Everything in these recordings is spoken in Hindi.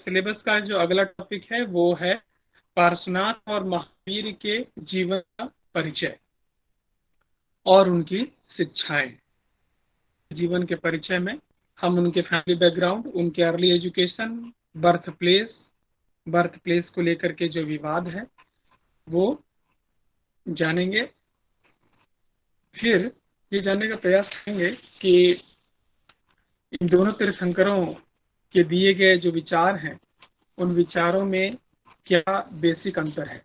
सिलेबस का जो अगला टॉपिक है वो है पार्श्वनाथ और महावीर के जीवन का परिचय और उनकी शिक्षाएं। जीवन के परिचय में हम उनके फैमिली बैकग्राउंड, उनके अर्ली एजुकेशन, बर्थ प्लेस को लेकर के जो विवाद है वो जानेंगे। फिर ये जानने का प्रयास करेंगे कि इन दोनों तीर्थंकरों के दिए गए जो विचार हैं उन विचारों में क्या बेसिक अंतर है।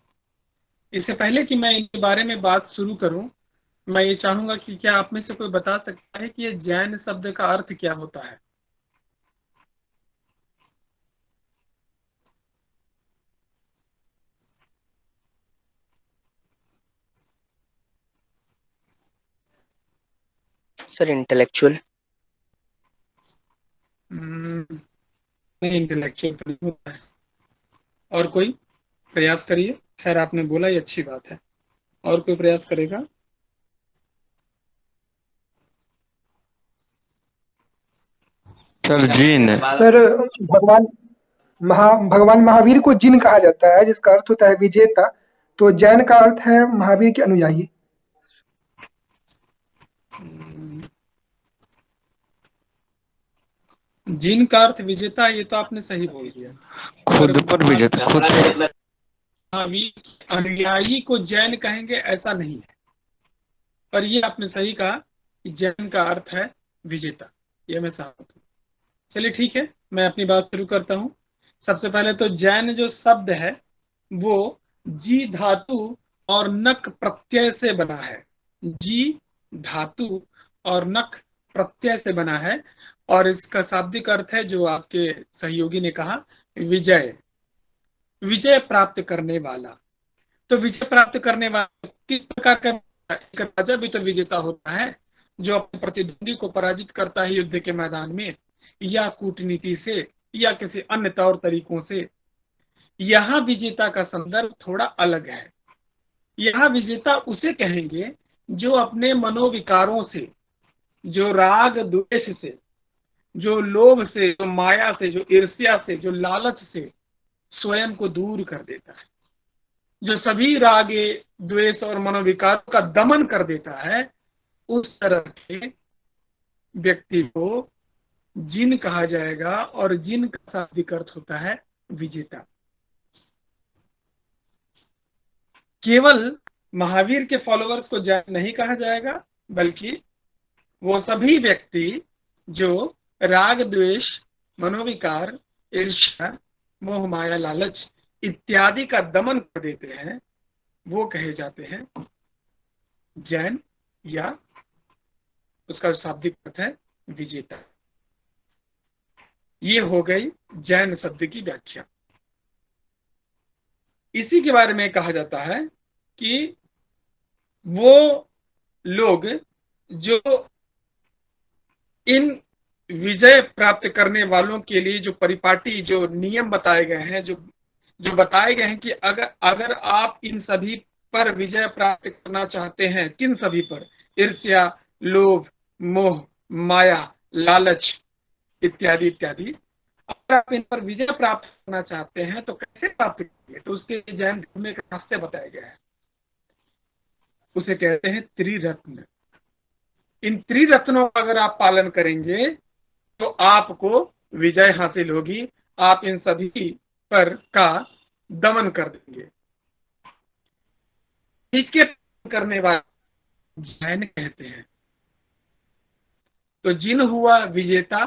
इससे पहले कि मैं इनके बारे में बात शुरू करूं, मैं ये चाहूंगा कि क्या आप में से कोई बता सकता है कि ये जैन शब्द का अर्थ क्या होता है। Sir intellectual. नहीं, इंटेलेक्चुअल तो नहीं होता है। और कोई प्रयास करिए। खैर, आपने बोला ये अच्छी बात है। और कोई प्रयास करेगा? Sir gene. सर भगवान भगवान महावीर को जिन कहा जाता है, जिसका अर्थ होता है विजेता। तो जैन का अर्थ है महावीर के अनुयायी। जिन का अर्थ विजेता, ये तो आपने सही बोल दिया। खुद पर विजेता, खुद महावीर के अनुयायी को जैन कहेंगे ऐसा नहीं है, पर ये आपने सही कहा कि जैन का अर्थ है विजेता। ये मैं सहमत हूँ। चलिए ठीक है, मैं अपनी बात शुरू करता हूँ। सबसे पहले तो जैन जो शब्द है वो जी धातु और नक प्रत्यय से बना है। जी धातु और नक प्रत्यय से बना है और इसका शाब्दिक अर्थ है जो आपके सहयोगी ने कहा, विजय, विजय प्राप्त करने वाला। तो विजय प्राप्त करने वाला किस प्रकार का? एक राजा भी तो विजेता होता है जो अपने प्रतिद्वंदी को पराजित करता है युद्ध के मैदान में, या कूटनीति से या किसी अन्य तौर तरीकों से। यहाँ विजेता का संदर्भ थोड़ा अलग है। यहाँ विजेता उसे कहेंगे जो अपने मनोविकारों से, जो राग द्वेष से, जो लोभ से, जो माया से, जो ईर्ष्या से, जो लालच से स्वयं को दूर कर देता है, जो सभी रागे द्वेष और मनोविकारों का दमन कर देता है, उस तरह के व्यक्ति को जिन कहा जाएगा। और जिन का शाब्दिक अर्थ होता है विजेता। केवल महावीर के फॉलोअर्स को जैन नहीं कहा जाएगा, बल्कि वो सभी व्यक्ति जो राग द्वेष, मनोविकार, ईर्ष्या, मोह माया, लालच इत्यादि का दमन कर देते हैं, वो कहे जाते हैं जैन, या उसका शाब्दिक अर्थ है विजेता। ये हो गई जैन शब्द की व्याख्या। इसी के बारे में कहा जाता है कि वो लोग जो इन विजय प्राप्त करने वालों के लिए जो परिपाटी, जो नियम बताए गए हैं, जो बताए गए हैं कि अगर अगर आप इन सभी पर विजय प्राप्त करना चाहते हैं, किन सभी पर? ईर्ष्या, लोभ, मोह, माया, लालच इत्यादि इत्यादि। अगर आप इन पर विजय प्राप्त करना चाहते हैं तो कैसे प्राप्त करेंगे? तो उसके जैन धर्म में रास्ते बताए गए हैं। उसे कहते हैं त्रिरत्न। इन त्रिरत्नों का अगर आप पालन करेंगे तो आपको विजय हासिल होगी। आप इन सभी पर का दमन कर देंगे। इसके करने वाले जैन कहते हैं। तो जिन हुआ विजेता,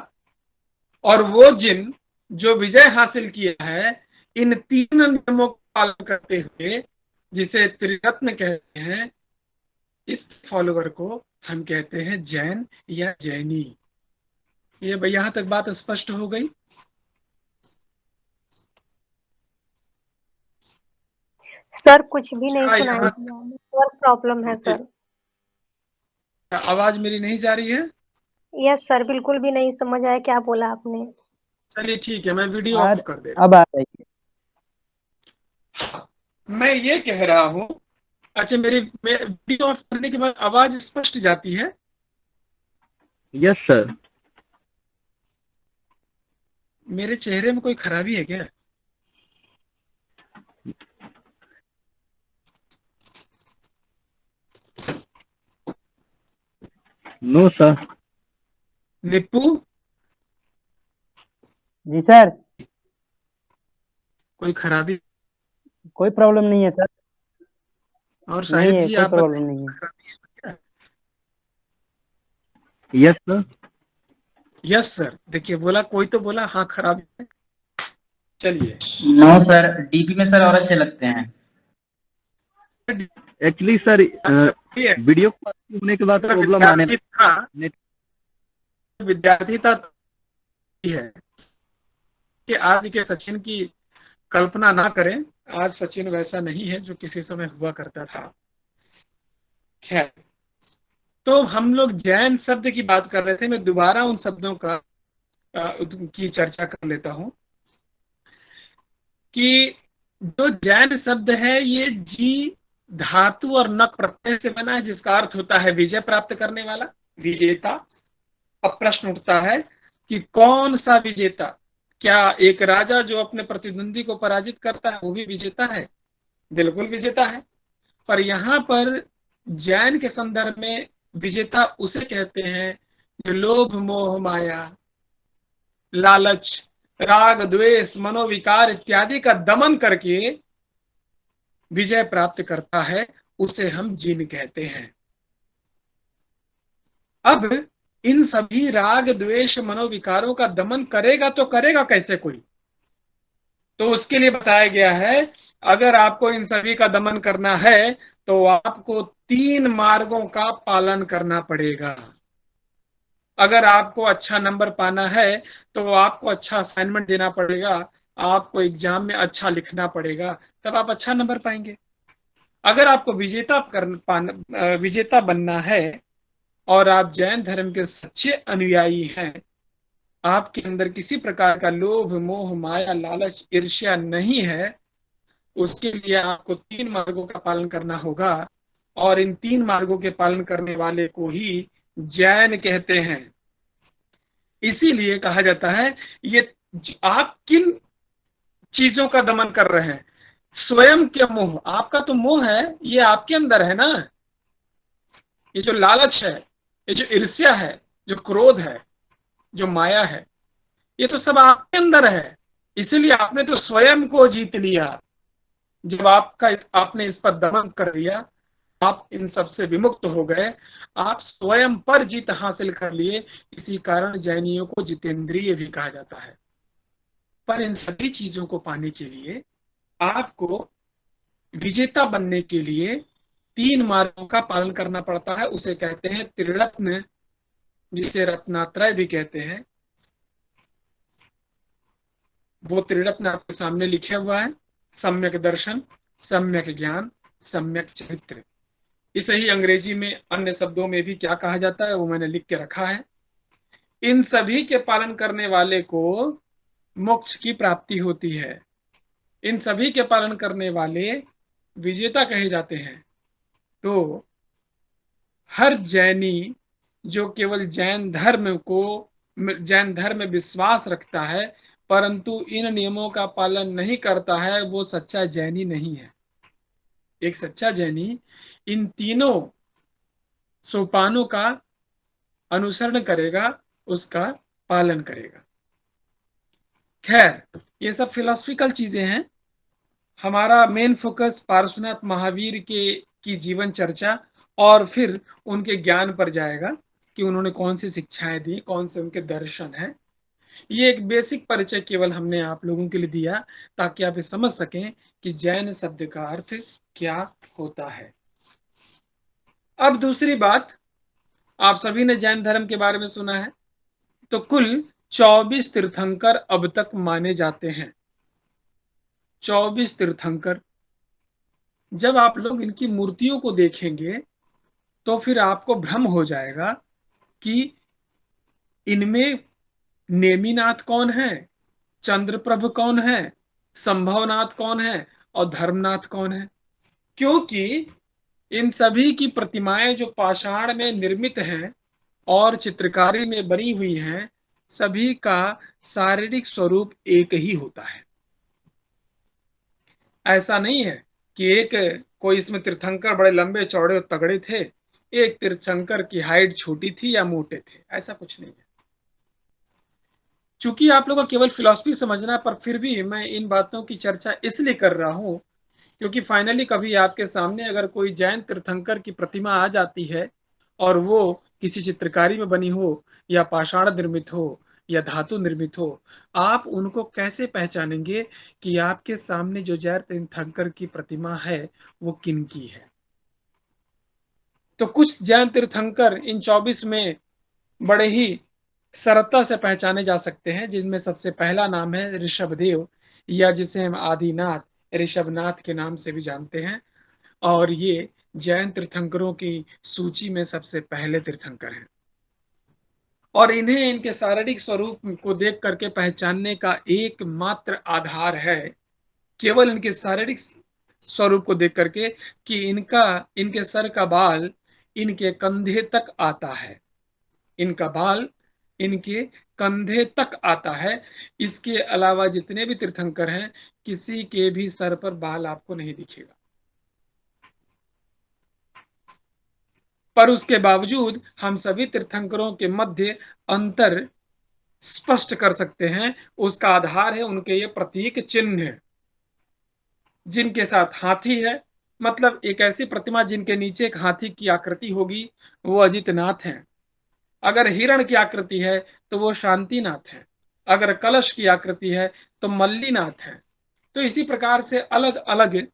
और वो जिन जो विजय हासिल किया है इन तीन नियमों का पालन करते हुए, जिसे त्रिरत्न कहते हैं, इस फॉलोवर को हम कहते हैं जैन या जैनी। ये भाई, यहां तक बात स्पष्ट हो गई? सर कुछ भी नहीं क्या सुनाई यहाँ दिया, नेटवर्क प्रॉब्लम है सर। आवाज मेरी नहीं जा रही है? यस सर, बिल्कुल भी नहीं समझ आया क्या बोला आपने। चलिए ठीक है, मैं वीडियो ऑफ कर दे रहा अब आ रही है। हूँ। मैं ये कह रहा हूँ, अच्छा, मेरी वीडियो ऑफ करने के बाद आवाज स्पष्ट जाती है? Yes sir. मेरे चेहरे में कोई खराबी है क्या? No sir. निप्पू, जी सर, कोई खराबी? कोई प्रॉब्लम नहीं है सर। और नहीं शाहिद है, जी कोई आप प्रॉब्लम बताइए, नहीं है। खराबी है क्या? Yes sir. Yes sir. देखिए बोला, कोई तो बोला हाँ खराबी है। चलिए। नो सर, डीपी में सर और अच्छे लगते हैं। एक्चुअली सर ये वीडियो होने के बाद अगर प्रॉब्लम आने विद्यार्थी था, नेट। विद्यार्थी था तो ये है कि आज के सचिन की कल्पना ना करें। आज सचिन वैसा नहीं है जो किसी समय हुआ करता था। खैर, तो हम लोग जैन शब्द की बात कर रहे थे। मैं दोबारा उन शब्दों की चर्चा कर लेता हूं कि जो जैन शब्द है ये जी धातु और नक प्रत्यय से बना है, जिसका अर्थ होता है विजय प्राप्त करने वाला, विजेता। अब प्रश्न उठता है कि कौन सा विजेता? क्या एक राजा जो अपने प्रतिद्वंदी को पराजित करता है वो भी विजेता है? बिल्कुल विजेता है। पर यहां पर जैन के संदर्भ में विजेता उसे कहते हैं जो लोभ मोह माया, लालच, राग द्वेष, मनोविकार इत्यादि का दमन करके विजय प्राप्त करता है, उसे हम जिन कहते हैं। अब इन सभी राग द्वेष मनोविकारों का दमन करेगा तो करेगा कैसे कोई? तो उसके लिए बताया गया है, अगर आपको इन सभी का दमन करना है तो आपको 3 मार्गों का पालन करना पड़ेगा। अगर आपको अच्छा नंबर पाना है तो आपको अच्छा असाइनमेंट देना पड़ेगा, आपको एग्जाम में अच्छा लिखना पड़ेगा, तब आप अच्छा नंबर पाएंगे। अगर आपको विजेता बनना है और आप जैन धर्म के सच्चे अनुयायी हैं, आपके अंदर किसी प्रकार का लोभ मोह माया लालच ईर्ष्या नहीं है, उसके लिए आपको 3 मार्गों का पालन करना होगा। और इन 3 मार्गों के पालन करने वाले को ही जैन कहते हैं। इसीलिए कहा जाता है, ये आप किन चीजों का दमन कर रहे हैं? स्वयं के मोह, आपका तो मोह है, ये आपके अंदर है ना। ये जो लालच है, ये जो ईर्ष्या है, जो क्रोध है, जो माया है, ये तो सब आपके अंदर है। इसीलिए आपने तो स्वयं को जीत लिया। जब आपने इस पर दमन कर दिया, आप इन सब से विमुक्त हो गए, आप स्वयं पर जीत हासिल कर लिए। इसी कारण जैनियों को जितेंद्रिय भी कहा जाता है। पर इन सभी चीजों को पाने के लिए आपको विजेता बनने के लिए 3 मार्गों का पालन करना पड़ता है। उसे कहते हैं त्रिरत्न, जिसे रत्नात्रय भी कहते हैं। वो त्रिरत्न आपके सामने लिखे हुआ है, सम्यक दर्शन, सम्यक ज्ञान, सम्यक चरित्र। इसे ही अंग्रेजी में अन्य शब्दों में भी क्या कहा जाता है वो मैंने लिख के रखा है। इन सभी के पालन करने वाले को मोक्ष की प्राप्ति होती है। इन सभी के पालन करने वाले विजेता कहे जाते हैं। तो हर जैनी जो केवल जैन धर्म में विश्वास रखता है परंतु इन नियमों का पालन नहीं करता है, वो सच्चा जैनी नहीं है। एक सच्चा जैनी इन तीनों सोपानों का अनुसरण करेगा, उसका पालन करेगा। खैर, ये सब फिलोसफिकल चीजें हैं। हमारा मेन फोकस पार्श्वनाथ महावीर की जीवन चर्चा और फिर उनके ज्ञान पर जाएगा कि उन्होंने कौन सी शिक्षाएं दी, कौन से उनके दर्शन हैं। ये एक बेसिक परिचय केवल हमने आप लोगों के लिए दिया ताकि आप ये समझ सकें कि जैन शब्द का अर्थ क्या होता है। अब दूसरी बात, आप सभी ने जैन धर्म के बारे में सुना है। तो कुल 24 तीर्थंकर अब तक माने जाते हैं। 24 तीर्थंकर। जब आप लोग इनकी मूर्तियों को देखेंगे तो फिर आपको भ्रम हो जाएगा कि इनमें नेमिनाथ कौन है, चंद्रप्रभ कौन है, संभवनाथ कौन है और धर्मनाथ कौन है। क्योंकि इन सभी की प्रतिमाएं जो पाषाण में निर्मित हैं और चित्रकारी में बनी हुई हैं, सभी का शारीरिक स्वरूप एक ही होता है। ऐसा नहीं है कि एक कोई इसमें तीर्थंकर बड़े लंबे चौड़े और तगड़े थे, एक तीर्थंकर की हाइट छोटी थी या मोटे थे, ऐसा कुछ नहीं है। चूंकि आप लोगों को केवल फिलॉसफी समझना है, पर फिर भी मैं इन बातों की चर्चा इसलिए कर रहा हूं क्योंकि फाइनली कभी आपके सामने अगर कोई जैन तीर्थंकर की प्रतिमा आ जाती है और वो किसी चित्रकारी में बनी हो या पाषाण निर्मित हो या धातु निर्मित हो, आप उनको कैसे पहचानेंगे कि आपके सामने जो जैन तीर्थंकर की प्रतिमा है वो किन की है? तो कुछ जैन तीर्थंकर इन 24 में बड़े ही सरलता से पहचाने जा सकते हैं, जिनमें सबसे पहला नाम है ऋषभदेव, या जिसे हम आदिनाथ, ऋषभनाथ के नाम से भी जानते हैं। और ये जैन तीर्थंकरों की सूची में सबसे पहले तीर्थंकर हैं और इन्हें इनके शारीरिक स्वरूप को देख करके पहचानने का एकमात्र आधार है केवल इनके शारीरिक स्वरूप को देख करके कि इनके सर का बाल इनके कंधे तक आता है। इनका बाल इनके कंधे तक आता है। इसके अलावा जितने भी तीर्थंकर हैं, किसी के भी सर पर बाल आपको नहीं दिखेगा। पर उसके बावजूद हम सभी तीर्थंकरों के मध्य अंतर स्पष्ट कर सकते हैं। उसका आधार है उनके ये प्रतीक चिन्ह, जिनके साथ हाथी है, मतलब एक ऐसी प्रतिमा जिनके नीचे एक हाथी की आकृति होगी, वो अजितनाथ हैं। अगर हिरण की आकृति है तो वो शांतिनाथ है। अगर कलश की आकृति है तो मल्लीनाथ है। तो इसी प्रकार से अलग अलग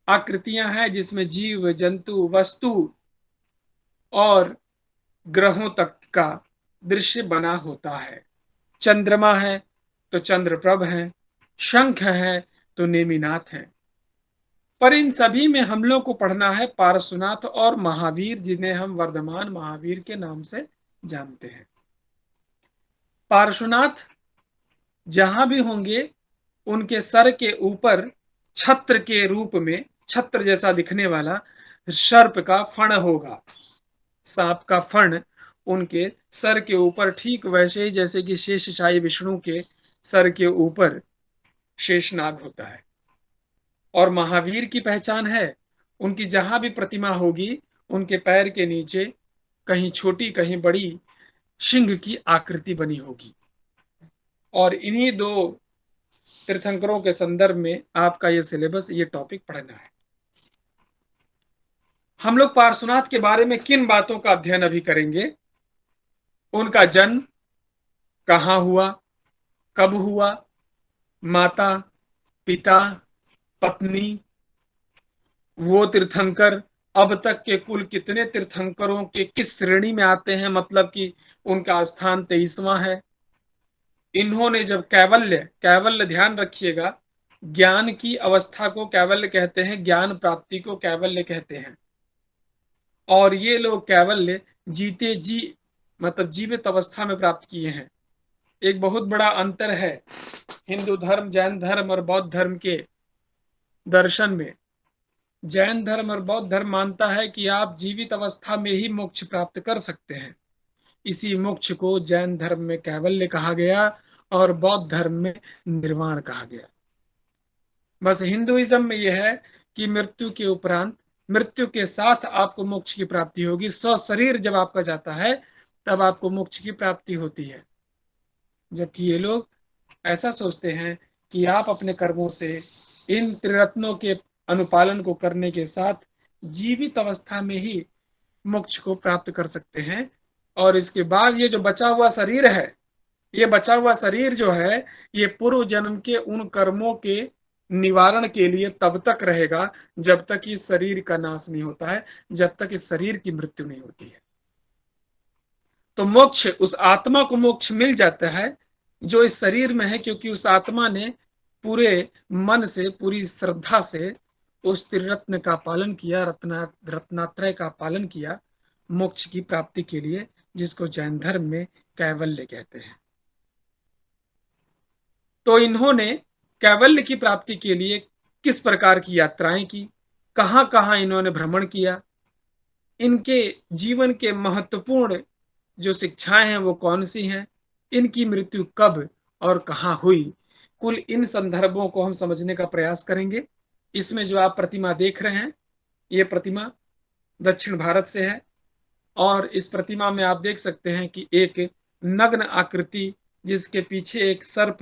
आकृतियां हैं जिसमें जीव, जंतु, वस्तु और ग्रहों तक का दृश्य बना होता है। चंद्रमा है तो चंद्रप्रभ है, शंख है तो नेमिनाथ है। पर इन सभी में हम लोग को पढ़ना है पार्श्वनाथ और महावीर, जिन्हें हम वर्धमान महावीर के नाम से जानते हैं। पार्श्वनाथ जहां भी होंगे उनके सर के ऊपर छत्र के रूप में, छत्र जैसा दिखने वाला सर्प का फण होगा। सांप का फण उनके सर के ऊपर ठीक वैसे ही जैसे कि शेषशायी विष्णु के सर के ऊपर शेषनाग होता है। और महावीर की पहचान है, उनकी जहां भी प्रतिमा होगी उनके पैर के नीचे कहीं छोटी कहीं बड़ी सिंह की आकृति बनी होगी। और इन्हीं दो तीर्थंकरों के संदर्भ में आपका ये सिलेबस, ये टॉपिक पढ़ना है। हम लोग पार्श्वनाथ के बारे में किन बातों का अध्ययन अभी करेंगे? उनका जन्म कहाँ हुआ, कब हुआ, माता, पिता, पत्नी, वो तीर्थंकर अब तक के कुल कितने तीर्थंकरों के किस श्रेणी में आते हैं, मतलब कि उनका स्थान 23वां है। इन्होंने जब कैवल्य ध्यान रखिएगा, ज्ञान की अवस्था को कैवल्य कहते हैं, ज्ञान प्राप्ति को कैवल्य कहते हैं। और ये लोग कैवल्य मतलब जीवित अवस्था में प्राप्त किए हैं। एक बहुत बड़ा अंतर है हिंदू धर्म, जैन धर्म और बौद्ध धर्म के दर्शन में। जैन धर्म और बौद्ध धर्म मानता है कि आप जीवित अवस्था में ही मोक्ष प्राप्त कर सकते हैं। इसी मोक्ष को जैन धर्म में कैवल्य कहा गया और बौद्ध धर्म में निर्वाण कहा गया। बस हिंदुइज्म में यह है कि मृत्यु के उपरांत, मृत्यु के साथ आपको मोक्ष की प्राप्ति होगी। शरीर जब आपका जाता है तब आपको मोक्ष की प्राप्ति होती है। जबकि ये लोग ऐसा सोचते हैं कि आप अपने कर्मों से इन त्रिरत्नों के अनुपालन को करने के साथ जीवित अवस्था में ही मोक्ष को प्राप्त कर सकते हैं। और इसके बाद ये जो बचा हुआ शरीर है, ये बचा हुआ शरीर जो है, ये पूर्व जन्म के उन कर्मों के निवारण के लिए तब तक रहेगा जब तक इस शरीर का नाश नहीं होता है, जब तक इस शरीर की मृत्यु नहीं होती है। तो मोक्ष, उस आत्मा को मोक्ष मिल जाता है जो इस शरीर में है, क्योंकि उस आत्मा ने पूरे मन से, पूरी श्रद्धा से उस त्रिरत्न का पालन किया, रत्नात्रय का पालन किया मोक्ष की प्राप्ति के लिए, जिसको जैन धर्म में कैवल्य कहते हैं। तो इन्होंने कैवल्य की प्राप्ति के लिए किस प्रकार की यात्राएं की, कहां कहां इन्होंने भ्रमण किया, इनके जीवन के महत्वपूर्ण जो शिक्षाएं हैं वो कौन सी हैं, इनकी मृत्यु कब और कहाँ हुई, कुल इन संदर्भों को हम समझने का प्रयास करेंगे। इसमें जो आप प्रतिमा देख रहे हैं, ये प्रतिमा दक्षिण भारत से है, और इस प्रतिमा में आप देख सकते हैं कि एक नग्न आकृति, जिसके पीछे एक सर्प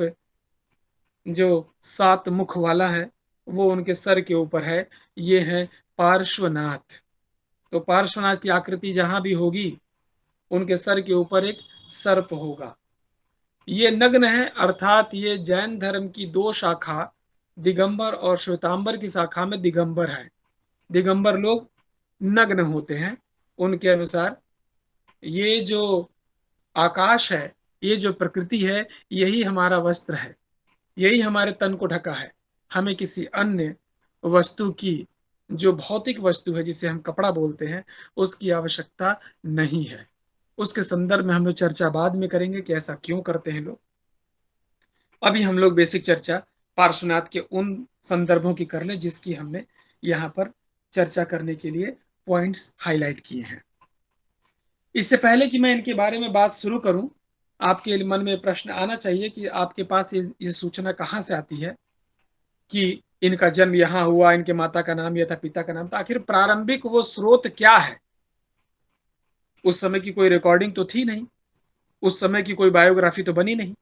जो 7 मुख वाला है, वो उनके सर के ऊपर है। ये है पार्श्वनाथ। तो पार्श्वनाथ की आकृति जहां भी होगी, उनके सर के ऊपर एक सर्प होगा। ये नग्न है, अर्थात ये जैन धर्म की 2 शाखा, दिगंबर और श्वेतांबर की शाखा में दिगंबर है। दिगंबर लोग नग्न होते हैं। उनके अनुसार ये जो आकाश है, ये जो प्रकृति है, यही हमारा वस्त्र है, यही हमारे तन को ढका है। हमें किसी अन्य वस्तु की, जो भौतिक वस्तु है जिसे हम कपड़ा बोलते हैं, उसकी आवश्यकता नहीं है। उसके संदर्भ में हम लोग चर्चा बाद में करेंगे कि ऐसा क्यों करते हैं लोग। अभी हम लोग बेसिक चर्चा पार्श्वनाथ के उन संदर्भों की कर ले जिसकी हमने यहाँ पर चर्चा करने के लिए पॉइंट्स हाईलाइट किए हैं। इससे पहले कि मैं इनके बारे में बात शुरू करूं, आपके मन में प्रश्न आना चाहिए कि आपके पास ये सूचना कहाँ से आती है कि इनका जन्म यहाँ हुआ, इनके माता का नाम यह था, पिता का नाम था। आखिर प्रारंभिक वो स्रोत क्या है? उस समय की कोई रिकॉर्डिंग तो थी नहीं, उस समय की कोई बायोग्राफी तो बनी नहीं।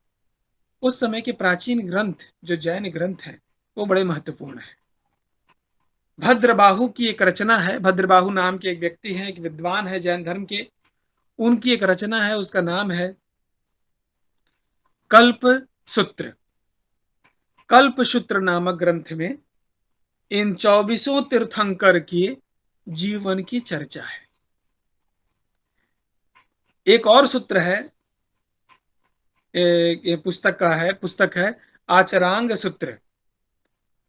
उस समय के प्राचीन ग्रंथ, जो जैन ग्रंथ हैं, वो बड़े महत्वपूर्ण है। भद्रबाहु की एक रचना है। भद्रबाहु नाम के एक व्यक्ति हैं, एक विद्वान है जैन धर्म के। उनकी एक रचना है, उसका नाम है कल्प सूत्र। कल्प सूत्र नामक ग्रंथ में इन 24 तीर्थंकर के जीवन की चर्चा है। एक और सूत्र है, ये पुस्तक है आचरांग सूत्र।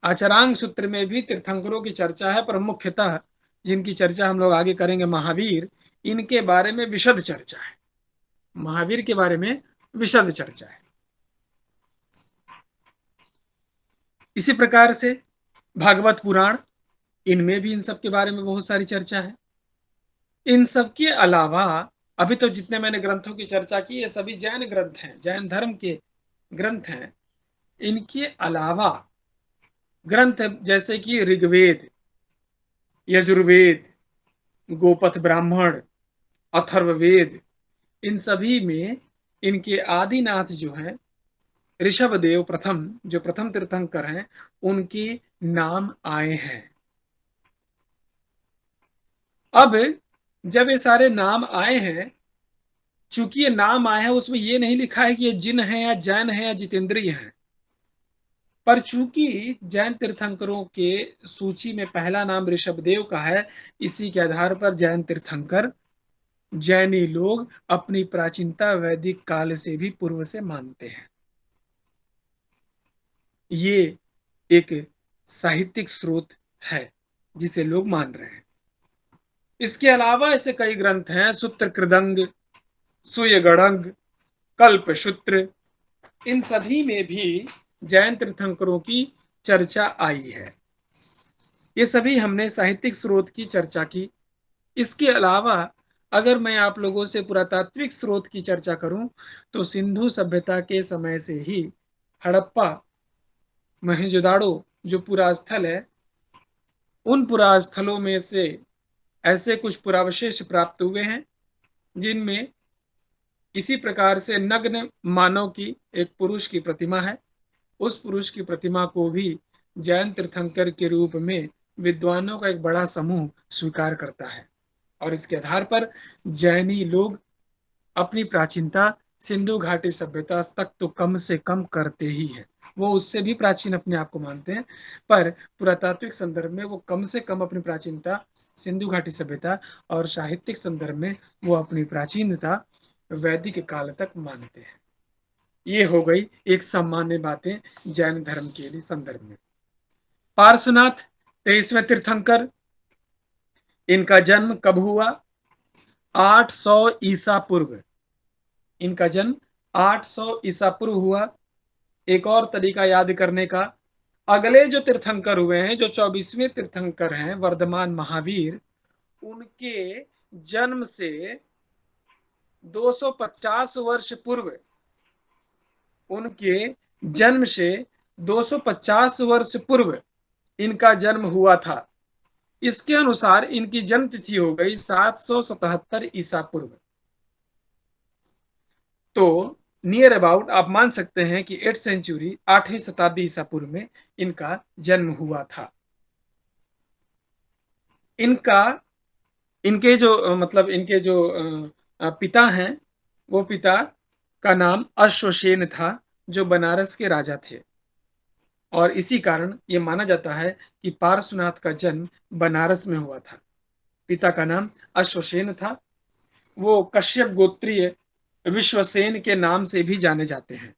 आचरांग सूत्र में भी तीर्थंकरों की चर्चा है, पर मुख्यतः जिनकी चर्चा हम लोग आगे करेंगे, महावीर, इनके बारे में विशद चर्चा है। महावीर के बारे में विशद चर्चा है। इसी प्रकार से भागवत पुराण, इनमें भी इन सब के बारे में बहुत सारी चर्चा है। इन सब के अलावा अभी तो जितने मैंने ग्रंथों की चर्चा की, ये सभी जैन ग्रंथ हैं, जैन धर्म के ग्रंथ हैं। इनके अलावा ग्रंथ जैसे कि ऋग्वेद, यजुर्वेद, गोपथ ब्राह्मण, अथर्ववेद, इन सभी में इनके आदिनाथ जो हैं, ऋषभदेव प्रथम, जो प्रथम तीर्थंकर हैं, उनके नाम आए हैं। अब जब ये सारे नाम आए हैं, चूंकि ये नाम आए हैं, उसमें ये नहीं लिखा है कि ये जिन है या जैन है या जितेंद्रिय हैं, पर चूंकि जैन तीर्थंकरों के सूची में पहला नाम ऋषभदेव का है, इसी के आधार पर जैन तीर्थंकर, जैनी लोग अपनी प्राचीनता वैदिक काल से भी पूर्व से मानते हैं। ये एक साहित्यिक स्रोत है जिसे लोग मान रहे हैं। इसके अलावा ऐसे कई ग्रंथ हैं, सूत्र कृदंग, सुयगड़ंग, कल्प सूत्र, इन सभी में भी जैन तीर्थंकरों की चर्चा आई है। ये सभी हमने साहित्यिक स्रोत की चर्चा की। इसके अलावा अगर मैं आप लोगों से पुरातात्विक स्रोत की चर्चा करूं, तो सिंधु सभ्यता के समय से ही हड़प्पा, मोहनजोदाड़ो जो पुरास्थल है, उन पुरास्थलों में से ऐसे कुछ पुरावशेष प्राप्त हुए हैं जिनमें इसी प्रकार से नग्न मानव की एक पुरुष की प्रतिमा है। उस पुरुष की प्रतिमा को भी जैन तीर्थंकर के रूप में विद्वानों का एक बड़ा समूह स्वीकार करता है, और इसके आधार पर जैनी लोग अपनी प्राचीनता सिंधु घाटी सभ्यता तक तो कम से कम करते ही हैं। वो उससे भी प्राचीन अपने आप को मानते हैं, पर पुरातात्विक संदर्भ में वो कम से कम अपनी प्राचीनता सिंधु घाटी सभ्यता, और साहित्यिक संदर्भ में वो अपनी प्राचीनता वैदिक काल तक मानते हैं। ये हो गई एक सामान्य बातें जैन धर्म के लिए संदर्भ में। पार्श्वनाथ 23वें तीर्थंकर, इनका जन्म कब हुआ? 800 ईसा पूर्व। इनका जन्म 800 ईसा पूर्व हुआ। एक और तरीका याद करने का, अगले जो तीर्थंकर हुए हैं, जो 24वें तीर्थंकर हैं, वर्धमान महावीर, उनके जन्म से 250 वर्ष पूर्व उनके जन्म से 250 वर्ष पूर्व इनका जन्म हुआ था। इसके अनुसार इनकी जन्म तिथि हो गई 777 ईसा पूर्व। तो नियर अबाउट आप मान सकते हैं कि 8th सेंचुरी 8वीं शताब्दी ईसा पूर्व में इनका जन्म हुआ था। इनके जो मतलब इनके जो पिता हैं, वो पिता का नाम अश्वसेन था, जो बनारस के राजा थे। और इसी कारण ये माना जाता है कि पार्श्वनाथ का जन्म बनारस में हुआ था। पिता का नाम अश्वसेन था। वो कश्यप गोत्रीय विश्वसेन के नाम से भी जाने जाते हैं।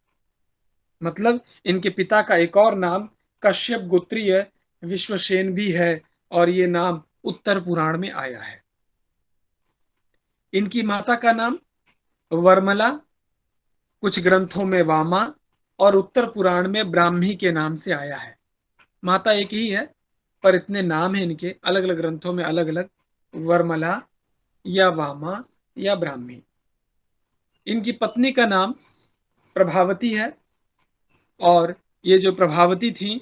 मतलब इनके पिता का एक और नाम कश्यप गोत्रीय विश्वसेन भी है, और ये नाम उत्तर पुराण में आया है। इनकी माता का नाम वर्मला, कुछ ग्रंथों में वामा और उत्तर पुराण में ब्राह्मी के नाम से आया है। माता एक ही है, पर इतने नाम हैं इनके, अलग अलग ग्रंथों में अलग अलग, वर्मला या वामा या ब्राह्मी। इनकी पत्नी का नाम प्रभावती है, और ये जो प्रभावती थी,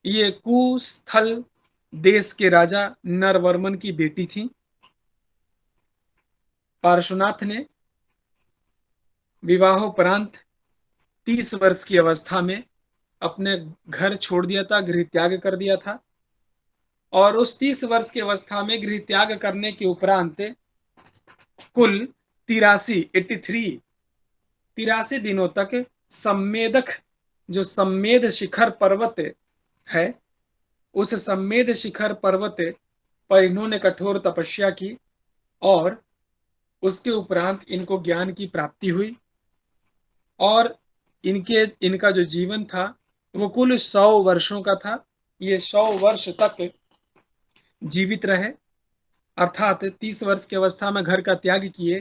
ये कुस्थल देश के राजा नरवर्मन की बेटी थी। पार्श्वनाथ ने विवाहोपरांत 30 वर्ष की अवस्था में अपने घर छोड़ दिया था, गृह त्याग कर दिया था। और उस 30 वर्ष की अवस्था में गृह त्याग करने के उपरांत कुल 83 दिनों तक सम्मेदक, जो सम्मेद शिखर पर्वत है, उस सम्मेद शिखर पर्वत पर इन्होंने कठोर तपस्या की, और उसके उपरांत इनको ज्ञान की प्राप्ति हुई। और इनका जो जीवन था वो कुल 100 वर्षों का था। ये 100 वर्ष तक जीवित रहे, अर्थात 30 वर्ष की अवस्था में घर का त्याग किए,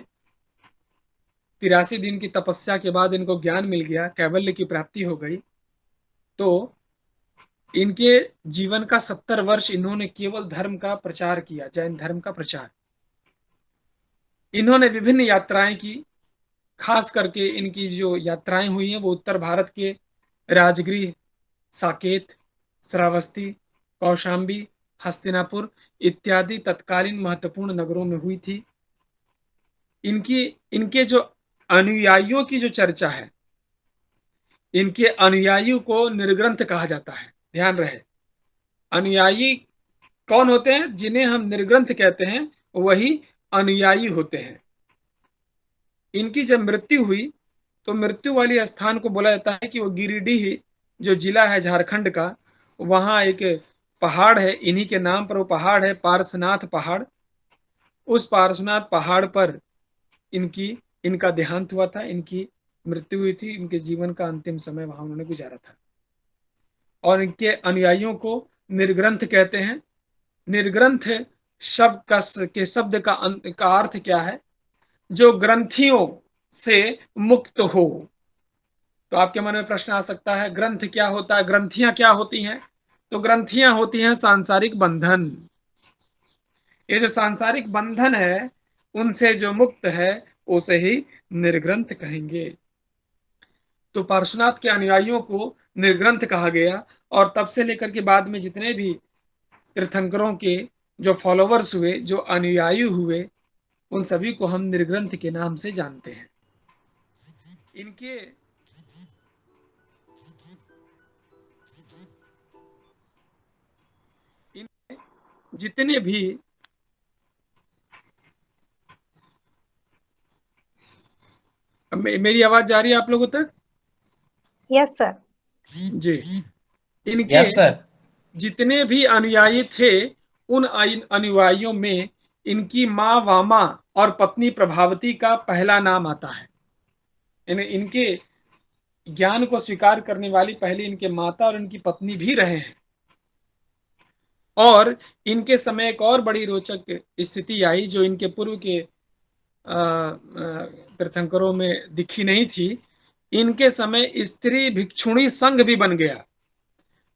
83 दिन की तपस्या के बाद इनको ज्ञान मिल गया, कैवल्य की प्राप्ति हो गई। तो इनके जीवन का 70 वर्ष इन्होंने केवल धर्म का प्रचार किया, जैन धर्म का प्रचार। इन्होंने विभिन्न यात्राएं की, खास करके इनकी जो यात्राएं हुई हैं वो उत्तर भारत के राजगृह, साकेत, श्रावस्ती, कौशाम्बी, हस्तिनापुर इत्यादि तत्कालीन महत्वपूर्ण नगरों में हुई थी। इनके जो अनुयायियों की जो चर्चा है, इनके अनुयायियों को निर्ग्रंथ कहा जाता है। ध्यान रहे, अनुयायी कौन होते हैं? जिन्हें हम निर्ग्रंथ कहते हैं वही अनुयायी होते हैं। इनकी जब मृत्यु हुई तो मृत्यु वाली स्थान को बोला जाता है कि वो गिरिडीह जो जिला है झारखंड का, वहां एक पहाड़ है, इन्हीं के नाम पर वो पहाड़ है, पार्श्वनाथ पहाड़। उस पार्श्वनाथ पहाड़ पर इनका देहांत हुआ था, इनकी मृत्यु हुई थी। इनके जीवन का अंतिम समय वहां उन्होंने गुजारा था। और इनके अनुयायियों को निर्ग्रंथ कहते हैं। निर्ग्रंथ शब्द का अर्थ क्या है? जो ग्रंथियों से मुक्त हो। तो आपके मन में प्रश्न आ सकता है, ग्रंथ क्या होता है, ग्रंथियां क्या होती हैं? तो ग्रंथियां होती हैं सांसारिक बंधन। ये जो सांसारिक बंधन है, उनसे जो मुक्त है उसे ही निर्ग्रंथ कहेंगे। तो पार्श्वनाथ के अनुयायियों को निर्ग्रंथ कहा गया, और तब से लेकर के बाद में जितने भी तीर्थंकरों के जो फॉलोवर्स हुए, जो अनुयायी हुए, उन सभी को हम निर्ग्रंथ के नाम से जानते हैं। इनके जितने भी मेरी आवाज जा रही है आप लोगों तक? Yes sir. जी। इनके यस सर। जितने भी अनुयायी थे, उन अनुयायियों में इनकी माँ वामा और पत्नी प्रभावती का पहला नाम आता है। इनके ज्ञान को स्वीकार करने वाली पहले इनके माता और इनकी पत्नी भी रहे हैं। और इनके समय एक और बड़ी रोचक स्थिति आई, जो इनके पूर्व के तीर्थंकरों में दिखी नहीं थी। इनके समय स्त्री भिक्षुणी संघ भी बन गया।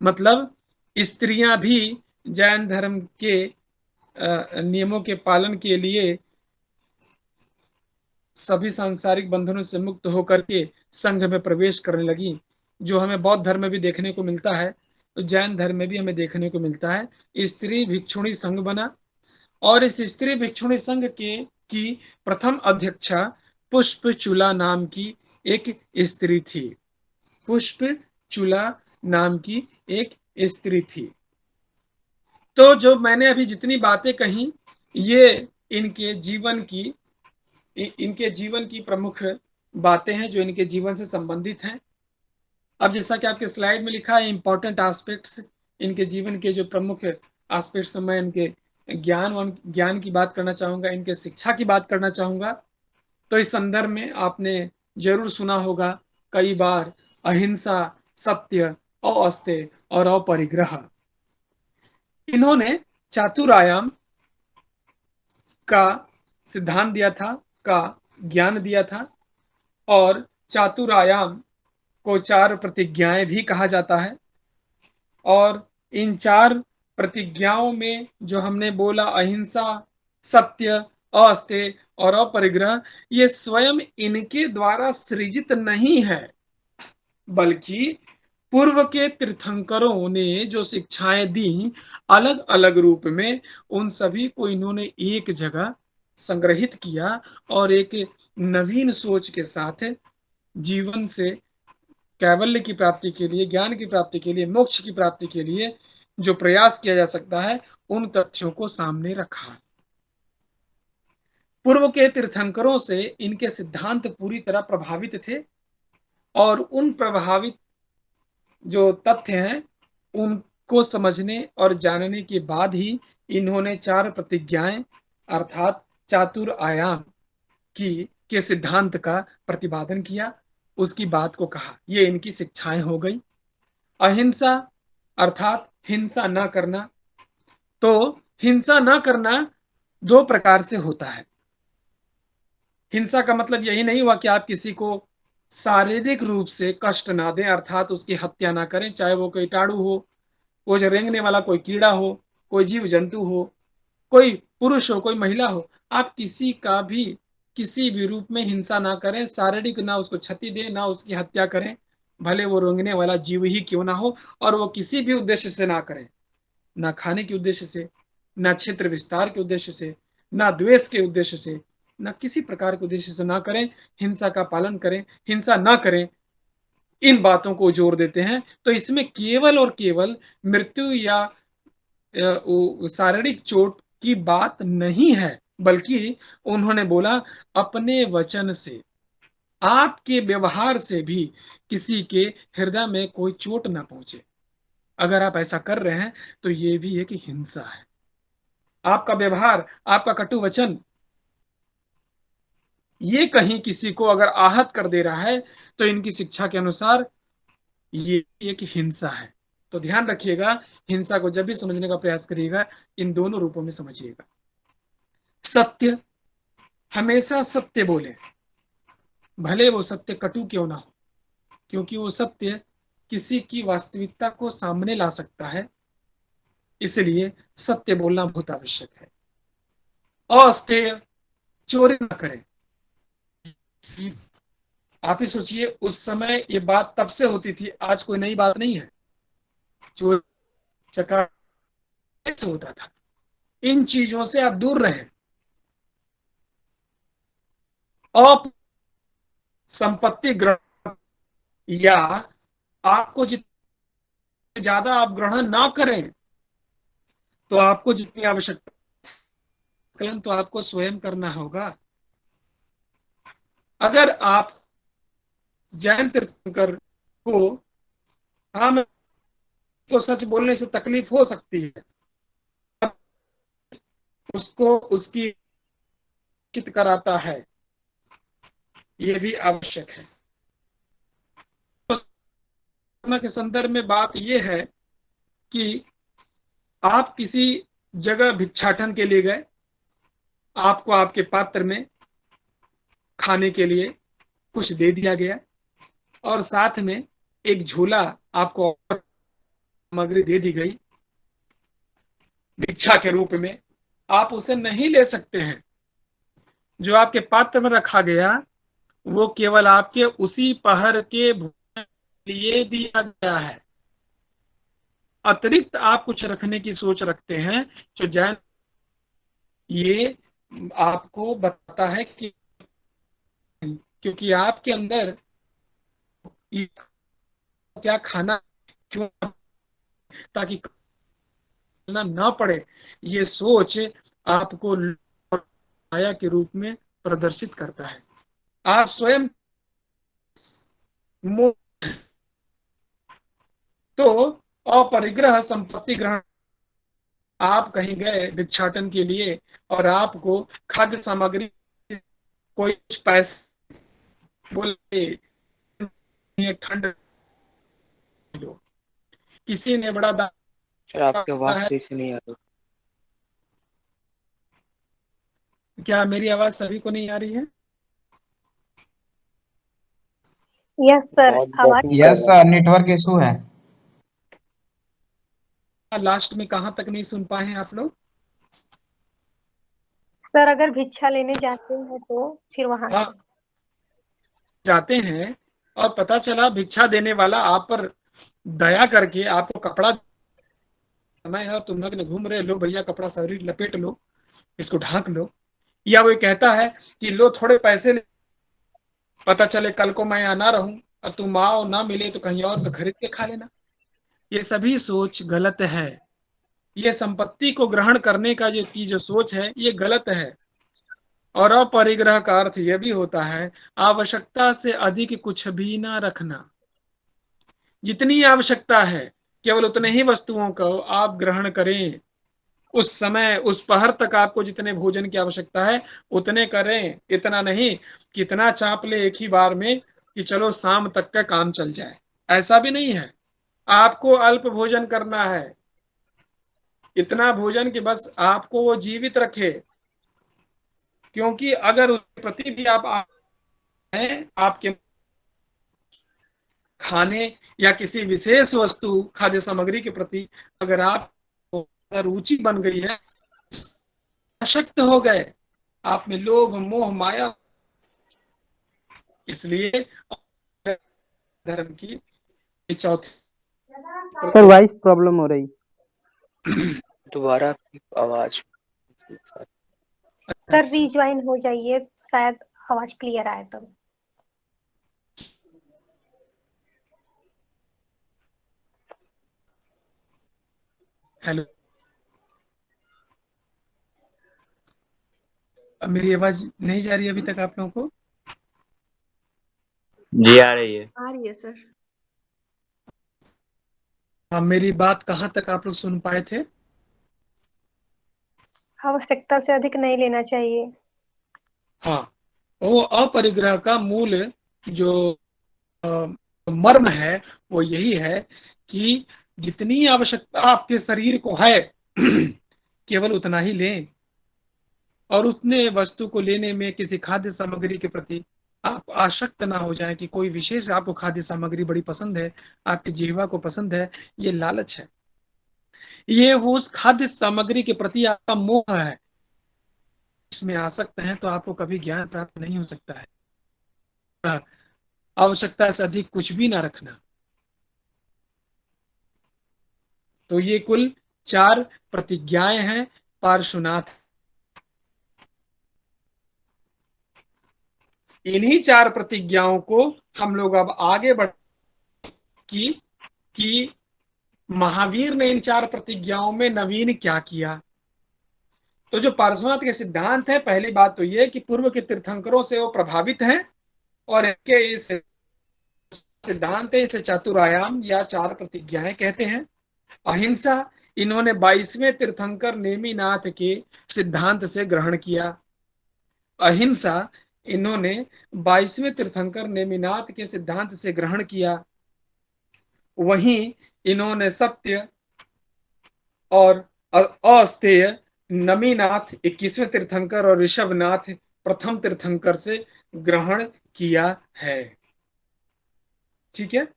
मतलब स्त्रियां भी जैन धर्म के नियमों के पालन के लिए सभी सांसारिक बंधनों से मुक्त होकर के संघ में प्रवेश करने लगी, जो हमें बौद्ध धर्म में भी देखने को मिलता है, तो जैन धर्म में भी हमें देखने को मिलता है। स्त्री भिक्षुणी संघ बना और इस स्त्री भिक्षुणी संघ के की प्रथम अध्यक्षा पुष्पचूला नाम की एक स्त्री थी। पुष्पचूला नाम की एक स्त्री थी। तो जो मैंने अभी जितनी बातें कही, ये इनके जीवन की प्रमुख बातें हैं जो इनके जीवन से संबंधित हैं। अब जैसा कि आपके स्लाइड में लिखा है इंपॉर्टेंट एस्पेक्ट्स, इनके जीवन के जो प्रमुख एस्पेक्ट्स, मैं इनके ज्ञान की बात करना चाहूंगा, इनके शिक्षा की बात करना चाहूंगा। तो इस संदर्भ में आपने जरूर सुना होगा कई बार अहिंसा, सत्य, अस्तेय और अपरिग्रह। इन्होंने चातुरायाम का सिद्धांत दिया था, का ज्ञान दिया था, और चातुरायाम को 4 प्रतिज्ञाएं भी कहा जाता है। और इन 4 प्रतिज्ञाओं में जो हमने बोला अहिंसा, सत्य, अस्तेय और अपरिग्रह, ये स्वयं इनके द्वारा सृजित नहीं है, बल्कि पूर्व के तीर्थंकरों ने जो शिक्षाएं दी अलग अलग रूप में, उन सभी को इन्होंने एक जगह संग्रहित किया और एक नवीन सोच के साथ जीवन से कैवल्य की प्राप्ति के लिए, ज्ञान की प्राप्ति के लिए, मोक्ष की प्राप्ति के लिए जो प्रयास किया जा सकता है, उन तथ्यों को सामने रखा। पूर्व के तीर्थंकरों से इनके सिद्धांत पूरी तरह प्रभावित थे और उन प्रभावित जो तथ्य हैं उनको समझने और जानने के बाद ही इन्होंने 4 प्रतिज्ञाएं अर्थात चातुर आयाम के सिद्धांत का प्रतिपादन किया, उसकी बात को कहा। ये इनकी शिक्षाएं हो गई। अहिंसा अर्थात हिंसा न करना। तो हिंसा न करना 2 प्रकार से होता है। हिंसा का मतलब यही नहीं हुआ कि आप किसी को शारीरिक रूप से कष्ट ना दें, अर्थात उसकी हत्या ना करें, चाहे वो कोई कीटाणु हो, वो जो रेंगने वाला कोई कीड़ा हो, कोई जीव जंतु हो, कोई पुरुष हो, कोई महिला हो, आप किसी का भी किसी भी रूप में हिंसा ना करें, शारीरिक ना उसको क्षति दें, ना उसकी हत्या करें, भले वो रेंगने वाला जीव ही क्यों ना हो, और वो किसी भी उद्देश्य से ना करें, ना खाने के उद्देश्य से, ना क्षेत्र विस्तार के उद्देश्य से, ना द्वेष के उद्देश्य से, ना किसी प्रकार के उद्देश्य से ना करें, हिंसा का पालन करें, हिंसा ना करें, इन बातों को जोर देते हैं। तो इसमें केवल और केवल मृत्यु या शारीरिक चोट की बात नहीं है, बल्कि उन्होंने बोला अपने वचन से, आपके व्यवहार से भी किसी के हृदय में कोई चोट ना पहुंचे। अगर आप ऐसा कर रहे हैं तो ये भी एक हिंसा है। आपका व्यवहार, आपका कटु वचन ये कहीं किसी को अगर आहत कर दे रहा है तो इनकी शिक्षा के अनुसार ये एक हिंसा है। तो ध्यान रखिएगा, हिंसा को जब भी समझने का प्रयास करिएगा इन दोनों रूपों में समझिएगा। सत्य, हमेशा सत्य बोले, भले वो सत्य कटु क्यों ना हो, क्योंकि वो सत्य किसी की वास्तविकता को सामने ला सकता है, इसलिए सत्य बोलना बहुत आवश्यक है। अस्तेय, चोरी ना करें। आप ही सोचिए, उस समय ये बात तब से होती थी, आज कोई नई बात नहीं है। चोरी चकार से होता था, इन चीजों से आप दूर रहें। और संपत्ति ग्रहण या आपको जितने ज्यादा आप ग्रहण ना करें, तो आपको जितनी आवश्यकता तो आपको स्वयं करना होगा। अगर आप जैन तीर्थंकर को, हाँ मैं को सच बोलने से तकलीफ हो सकती है, उसको उसकी चित कराता है, ये भी आवश्यक है। के संदर्भ में बात यह है कि आप किसी जगह भिक्षाटन के लिए गए, आपको आपके पात्र में खाने के लिए कुछ दे दिया गया और साथ में एक झोला आपको सामग्री दे दी गई भिक्षा के रूप में, आप उसे नहीं ले सकते हैं। जो आपके पात्र में रखा गया वो केवल आपके उसी पहर के भोजन के लिए दिया गया है। अतिरिक्त आप कुछ रखने की सोच रखते हैं जो जैन ये आपको बताता है कि क्योंकि आपके अंदर ये क्या खाना क्यों, ताकि खाना ना पड़े, ये सोच आपको माया के रूप में प्रदर्शित करता है। आप स्वयं तो अपरिग्रह संपत्ति ग्रहण, आप कहीं गए भिक्षाटन के लिए और आपको खाद्य सामग्री कोई पैसे बोले ठंड लो, किसी ने बड़ा सर आपकी आवाज सही से नहीं आ रही। क्या मेरी आवाज सभी को नहीं आ रही है? यस सर, आवाज यस सर, नेटवर्क इशू है। लास्ट में कहाँ तक नहीं सुन पाए हैं आप लोग? सर अगर भिक्षा लेने जाते हैं तो फिर वहां हाँ, जाते हैं और पता चला भिक्षा देने वाला आप पर दया करके आपको कपड़ा समय है और तुम लोग घूम रहे, लो भैया कपड़ा शरीर लपेट लो, इसको ढांक लो, या वो कहता है कि लो थोड़े पैसे ले, पता चले कल को मैं यहाँ ना रहूं और तुम आओ ना मिले तो कहीं और से खरीद के खा लेना। ये सभी सोच गलत है। ये संपत्ति को ग्रहण करने का जो सोच है ये गलत है। और अपरिग्रह का अर्थ यह भी होता है आवश्यकता से अधिक कुछ भी ना रखना। जितनी आवश्यकता है केवल उतने ही वस्तुओं को आप ग्रहण करें। उस समय उस पहर तक आपको जितने भोजन की आवश्यकता है उतने करें, इतना नहीं कितना चाप ले एक ही बार में कि चलो शाम तक का काम चल जाए, ऐसा भी नहीं है। आपको अल्प भोजन करना है, इतना भोजन कि बस आपको वो जीवित रखे। क्योंकि अगर उसके प्रति भी आप आपके खाने या किसी विशेष वस्तु खाद्य सामग्री के प्रति अगर आप रुचि बन गई है, अशक्त हो गए, आप में लोभ मोह माया, इसलिए धर्म की चौथी सर वॉइस प्रॉब्लम हो रही। दोबारा आवाज। सर रीज्वाइन हो जाइए, शायद आवाज क्लियर आए तब। हेलो, अब मेरी आवाज नहीं जा रही अभी तक आप लोगों को? जी आ रही है। आ रही है सर। हाँ, मेरी बात कहाँ तक आप लोग सुन पाए थे? आवश्यकता से अधिक नहीं लेना चाहिए। हाँ, वो अपरिग्रह का मूल जो मर्म है वो यही है कि जितनी आवश्यकता आपके शरीर को है केवल उतना ही लें, और उतने वस्तु को लेने में किसी खाद्य सामग्री के प्रति आप आसक्त ना हो जाएं कि कोई विशेष आपको खाद्य सामग्री बड़ी पसंद है, आपकी जिह्वा को पसंद है, ये लालच है। ये वो उस खाद्य सामग्री के प्रति आपका मोह है, इसमें आसक्त हैं तो आपको कभी ज्ञान प्राप्त नहीं हो सकता है। आवश्यकता से अधिक कुछ भी ना रखना। तो ये कुल 4 प्रतिज्ञाएं हैं पार्श्वनाथ। इन्हीं 4 प्रतिज्ञाओं को हम लोग अब आगे बढ़ कि महावीर ने इन 4 प्रतिज्ञाओं में नवीन क्या किया। तो जो पार्श्वनाथ के सिद्धांत है, पहली बात तो ये कि पूर्व के तीर्थंकरों से वो प्रभावित हैं और इनके इस सिद्धांत है, इसे चतुरायाम या 4 प्रतिज्ञाएं कहते हैं। अहिंसा इन्होंने 22वें तीर्थंकर नेमिनाथ के सिद्धांत से ग्रहण किया। अहिंसा इन्होंने 22वें तीर्थंकर नेमिनाथ के सिद्धांत से ग्रहण किया। वहीं इन्होंने सत्य और अस्तेय नमीनाथ 21वें तीर्थंकर और ऋषभनाथ प्रथम तीर्थंकर से ग्रहण किया है। ठीक है,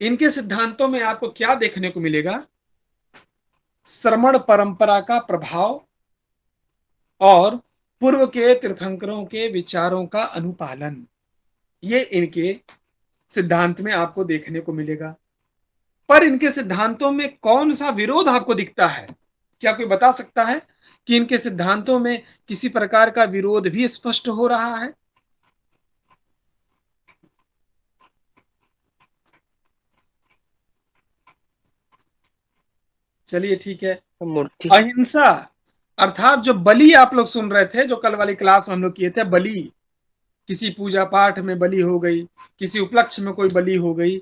इनके सिद्धांतों में आपको क्या देखने को मिलेगा? श्रमण परंपरा का प्रभाव और पूर्व के तीर्थंकरों के विचारों का अनुपालन, ये इनके सिद्धांत में आपको देखने को मिलेगा। पर इनके सिद्धांतों में कौन सा विरोध आपको दिखता है? क्या कोई बता सकता है कि इनके सिद्धांतों में किसी प्रकार का विरोध भी स्पष्ट हो रहा है? चलिए ठीक है। मूर्ति अहिंसा अर्थात जो बलि आप लोग सुन रहे थे, जो कल वाली क्लास में हम लोग किए थे, बलि, किसी पूजा पाठ में बलि हो गई, किसी उपलक्ष्य में कोई बलि हो गई,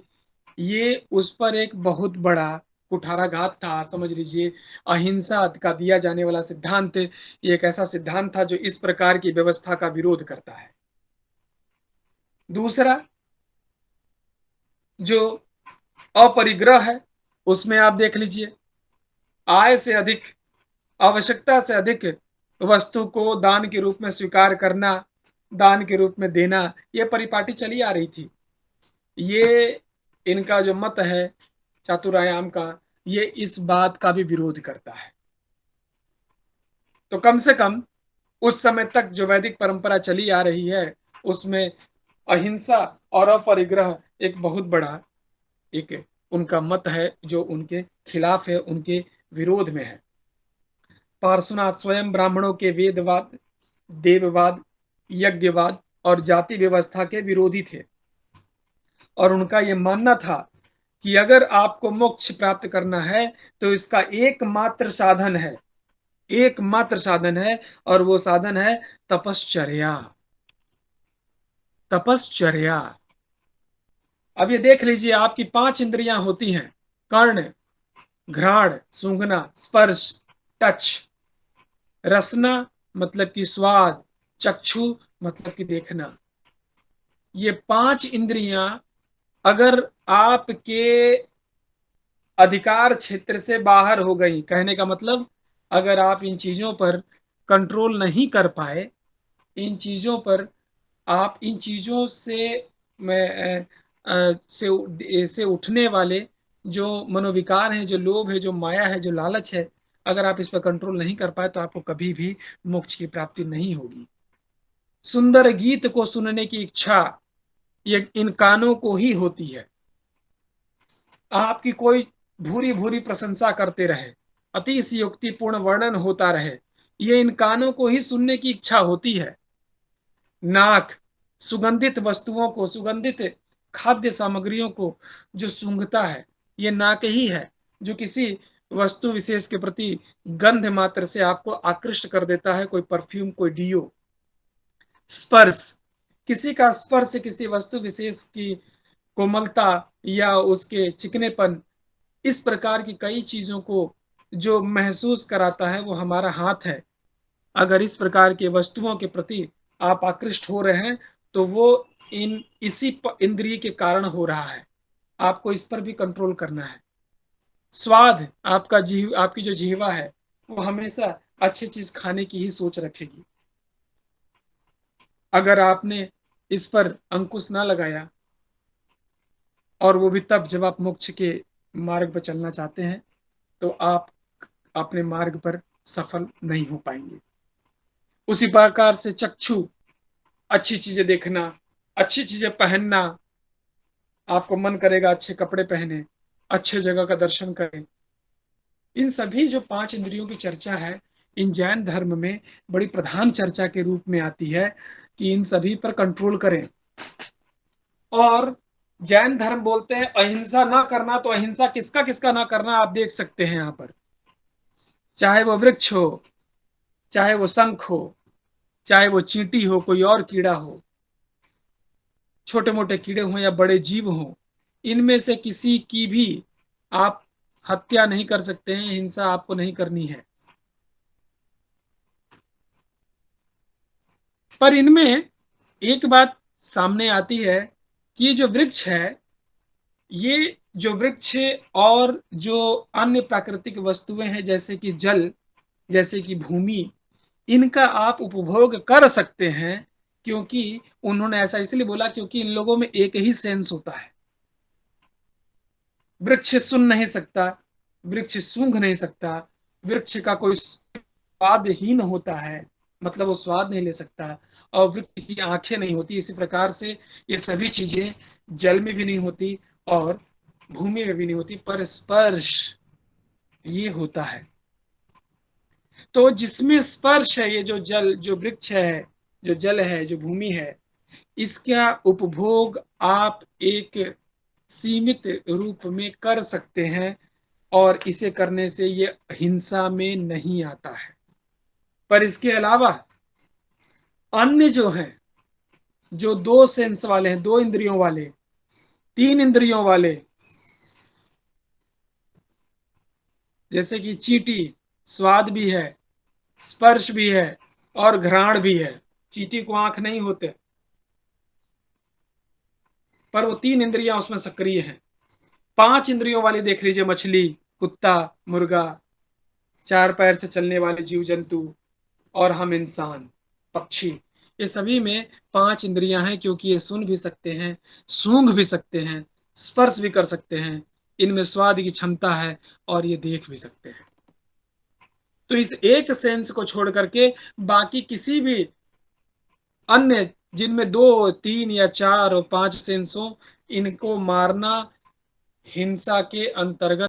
ये उस पर एक बहुत बड़ा कुठाराघात था, समझ लीजिए। अहिंसा का दिया जाने वाला सिद्धांत ये एक ऐसा सिद्धांत था जो इस प्रकार की व्यवस्था का विरोध करता है। दूसरा, जो अपरिग्रह है, उसमें आप देख लीजिए, आय से अधिक, आवश्यकता से अधिक वस्तु को दान के रूप में स्वीकार करना, दान के रूप में देना, ये परिपाटी चली आ रही थी। ये इनका जो मत है चातुरायाम का, ये इस बात का भी विरोध करता है। तो कम से कम उस समय तक जो वैदिक परंपरा चली आ रही है, उसमें अहिंसा और अपरिग्रह एक बहुत बड़ा एक उनका मत है, जो उनके खिलाफ है, उनके विरोध में है। पार्श्वनाथ स्वयं ब्राह्मणों के वेदवाद, देववाद, यज्ञवाद और जाति व्यवस्था के विरोधी थे, और उनका यह मानना था कि अगर आपको मोक्ष प्राप्त करना है तो इसका एकमात्र साधन है, एकमात्र साधन है, और वो साधन है तपश्चर्या। तपश्चर्या। अब ये देख लीजिए, आपकी 5 इंद्रियां होती हैं, कर्ण, घ्राण, सूंघना, स्पर्श, टच, रसना मतलब कि स्वाद, चक्षु मतलब कि देखना। ये 5 इंद्रियां अगर आपके अधिकार क्षेत्र से बाहर हो गई, कहने का मतलब अगर आप इन चीजों पर कंट्रोल नहीं कर पाए, इन चीजों पर आप इन चीजों से से उठने वाले जो मनोविकार हैं, जो लोभ है, जो माया है, जो लालच है, अगर आप इस पर कंट्रोल नहीं कर पाए तो आपको कभी भी मोक्ष की प्राप्ति नहीं होगी। सुंदर गीत को सुनने की इच्छा ये इन कानों को ही होती है। आपकी कोई भूरी भूरी प्रशंसा करते रहे, अतिशयोक्तिपूर्ण वर्णन होता रहे, ये इन कानों को ही सुनने की इच्छा होती है। नाक सुगंधित वस्तुओं को, सुगंधित खाद्य सामग्रियों को जो सूंघता है, ये नाक ही है जो किसी वस्तु विशेष के प्रति गंध मात्र से आपको आकृष्ट कर देता है, कोई परफ्यूम, कोई डियो। स्पर्श, किसी का स्पर्श किसी वस्तु विशेष की कोमलता या उसके चिकनेपन, इस प्रकार की कई चीजों को जो महसूस कराता है वो हमारा हाथ है। अगर इस प्रकार के वस्तुओं के प्रति आप आकृष्ट हो रहे हैं तो वो इसी इंद्रिय के कारण हो रहा है, आपको इस पर भी कंट्रोल करना है। स्वाद, आपकी जो जीवा है वो हमेशा अच्छी चीज खाने की ही सोच रखेगी। अगर आपने इस पर अंकुश ना लगाया, और वो भी तब जब आप मोक्ष के मार्ग पर चलना चाहते हैं, तो आप अपने मार्ग पर सफल नहीं हो पाएंगे। उसी प्रकार से चक्षु, अच्छी चीजें देखना, अच्छी चीजें पहनना, आपको मन करेगा अच्छे कपड़े पहने, अच्छे जगह का दर्शन करें। इन सभी जो 5 इंद्रियों की चर्चा है, इन जैन धर्म में बड़ी प्रधान चर्चा के रूप में आती है कि इन सभी पर कंट्रोल करें। और जैन धर्म बोलते हैं अहिंसा ना करना, तो अहिंसा किसका किसका ना करना आप देख सकते हैं यहाँ पर। चाहे वो वृक्ष हो, चाहे वो शंख हो, चाहे वो चींटी हो, कोई और कीड़ा हो, छोटे मोटे कीड़े हों या बड़े जीव हों, इनमें से किसी की भी आप हत्या नहीं कर सकते हैं, हिंसा आपको नहीं करनी है। पर इनमें एक बात सामने आती है कि ये जो वृक्ष है, ये जो वृक्ष और जो अन्य प्राकृतिक वस्तुएं हैं, जैसे कि जल, जैसे कि भूमि, इनका आप उपभोग कर सकते हैं, क्योंकि उन्होंने ऐसा इसलिए बोला क्योंकि इन लोगों में एक ही सेंस होता है। वृक्ष सुन नहीं सकता, वृक्ष सूंघ नहीं सकता, वृक्ष का कोई स्वादहीन होता है, मतलब वो स्वाद नहीं ले सकता। और वृक्ष की आंखें नहीं होती, इसी प्रकार से ये सभी चीजें जल में भी नहीं होती और भूमि में भी नहीं होती, पर स्पर्श ये होता है। तो जिसमें स्पर्श है, ये जो जल, जो वृक्ष है, जो जल है, जो भूमि है, इसका उपभोग आप एक सीमित रूप में कर सकते हैं और इसे करने से ये हिंसा में नहीं आता है। पर इसके अलावा अन्य जो हैं, जो दो सेंस वाले हैं, दो इंद्रियों वाले, तीन इंद्रियों वाले, जैसे कि चींटी, स्वाद भी है, स्पर्श भी है और घ्राण भी है। चींटी को आंख नहीं होते, पर वो तीन इंद्रियां उसमें सक्रिय हैं। पांच इंद्रियों वाली देख लीजिए, मछली, कुत्ता, मुर्गा, चार पैर से चलने वाले जीव जंतु, और हम इंसान, पक्षी, ये सभी में पांच इंद्रियां हैं, क्योंकि ये सुन भी सकते हैं, सूंघ भी सकते हैं, स्पर्श भी कर सकते हैं, इनमें स्वाद की क्षमता है और ये देख भी सकते हैं। तो इस एक सेंस को छोड़ करके बाकी किसी भी अन्य, जिनमें दो, तीन या चार और पांच सेंस हो, इनको मारना हिंसा के अंतर्गत